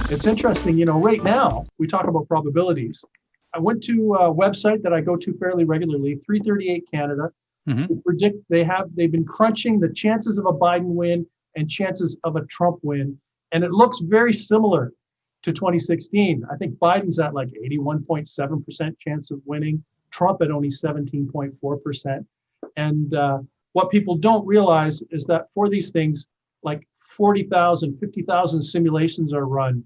It's interesting, right now we talk about probabilities. I went to a website that I go to fairly regularly, 338 Canada. Hmm. They've been crunching the chances of a Biden win and chances of a Trump win, and it looks very similar to 2016. I think Biden's at like 81.7% chance of winning, Trump at only 17.4%. And what people don't realize is that for these things, like 40,000, 50,000 simulations are run.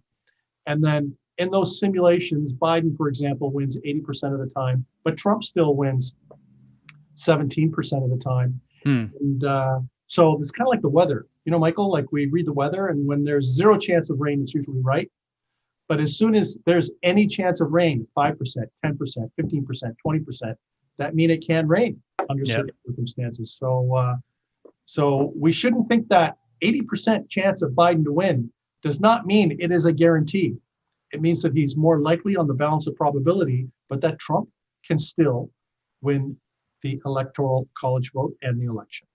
And then in those simulations, Biden, for example, wins 80% of the time, but Trump still wins 17% of the time. Hmm. And so it's kind of like the weather, Michael, like we read the weather, and when there's zero chance of rain, it's usually right. But as soon as there's any chance of rain, 5%, 10%, 15%, 20%, that mean it can rain under Yeah. certain circumstances. So we shouldn't think that 80% chance of Biden to win does not mean it is a guarantee. It means that he's more likely on the balance of probability, but that Trump can still win the electoral college vote and the election.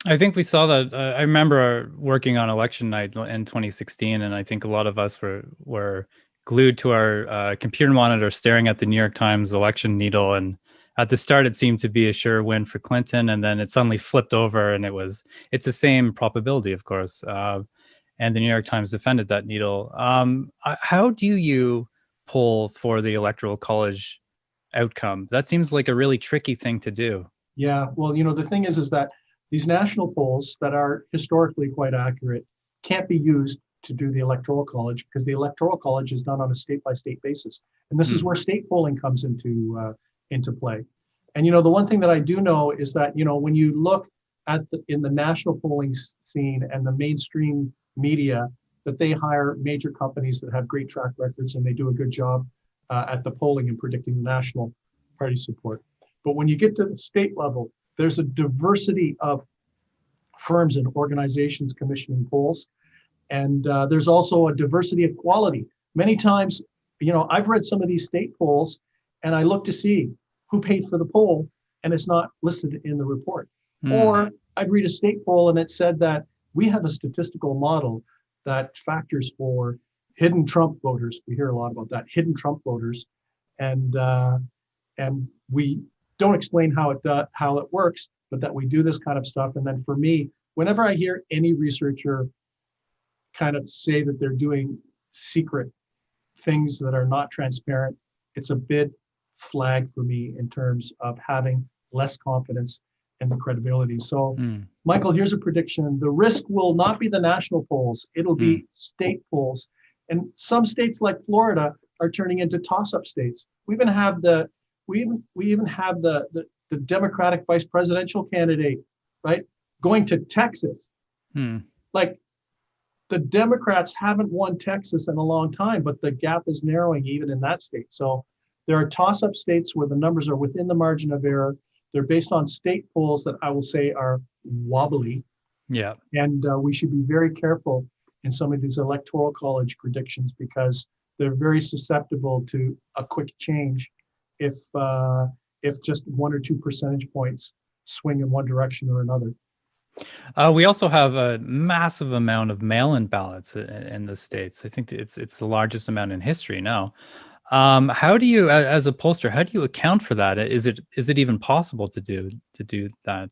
I think we saw that. I remember working on election night in 2016, and I think a lot of us were glued to our computer monitor, staring at the New York Times election needle. And at the start, it seemed to be a sure win for Clinton, and then it suddenly flipped over, and it's the same probability, of course. And the New York Times defended that needle. How do you poll for the electoral college outcome? That seems like a really tricky thing to do. Yeah, well, the thing is that these national polls that are historically quite accurate can't be used to do the electoral college because the electoral college is done on a state by state basis, and this is where state polling comes into play. And the one thing that I do know is that when you look at in the national polling scene and the mainstream media, that they hire major companies that have great track records and they do a good job at the polling and predicting the national party support. But when you get to the state level, there's a diversity of firms and organizations commissioning polls. And there's also a diversity of quality. Many times, I've read some of these state polls and I look to see who paid for the poll and it's not listed in the report. Or I'd read a state poll and it said that we have a statistical model that factors for hidden Trump voters. We hear a lot about that, hidden Trump voters. And we don't explain how it works, but that we do this kind of stuff. And then for me, whenever I hear any researcher kind of say that they're doing secret things that are not transparent, it's a big flag for me in terms of having less confidence in the credibility. So, Michael, here's a prediction. The risk will not be the national polls. It'll be state polls. And some states like Florida are turning into toss-up states. We even have the Democratic vice presidential candidate, right, going to Texas. Like, the Democrats haven't won Texas in a long time, but the gap is narrowing even in that state. So there are toss-up states where the numbers are within the margin of error. They're based on state polls that I will say are wobbly. Yeah. And we should be very careful in some of these electoral college predictions because they're very susceptible to a quick change if just 1 or 2 percentage points swing in one direction or another. We also have a massive amount of mail-in ballots in the States. I think it's the largest amount in history now. How do you, as a pollster, how do you account for that? Is it even possible to do that?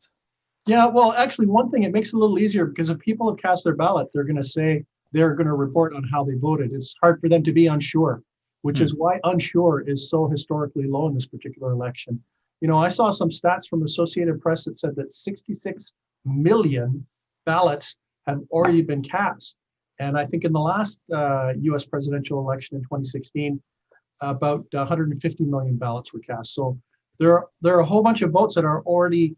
Yeah, well, actually, one thing, it makes it a little easier because if people have cast their ballot, they're going to say they're going to report on how they voted. It's hard for them to be unsure, which is why unsure is so historically low in this particular election. I saw some stats from Associated Press that said that 66 million ballots have already been cast. And I think in the last US presidential election in 2016, about 150 million ballots were cast. So there are a whole bunch of votes that are already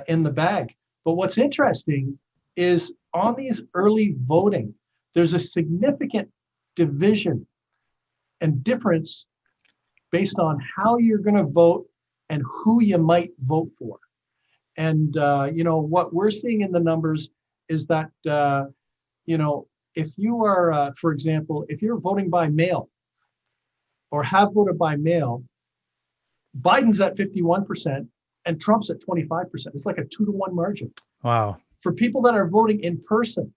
in the bag. But what's interesting is on these early voting, there's a significant division and difference based on how you're going to vote and who you might vote for. And what we're seeing in the numbers is that if you are, for example, if you're voting by mail or have voted by mail, Biden's at 51% and Trump's at 25%. It's like a 2-to-1 margin. Wow. For people that are voting in person,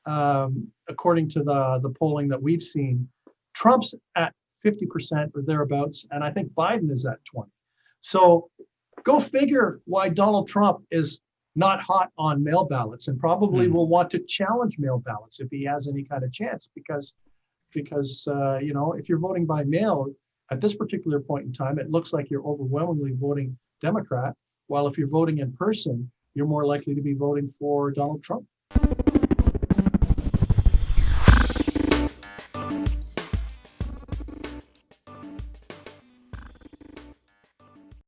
according to the polling that we've seen, Trump's at 50% or thereabouts, and I think Biden is at 20. So go figure why Donald Trump is not hot on mail ballots and probably will want to challenge mail ballots if he has any kind of chance, because you know, if you're voting by mail at this particular point in time, it looks like you're overwhelmingly voting Democrat, while if you're voting in person, you're more likely to be voting for Donald Trump.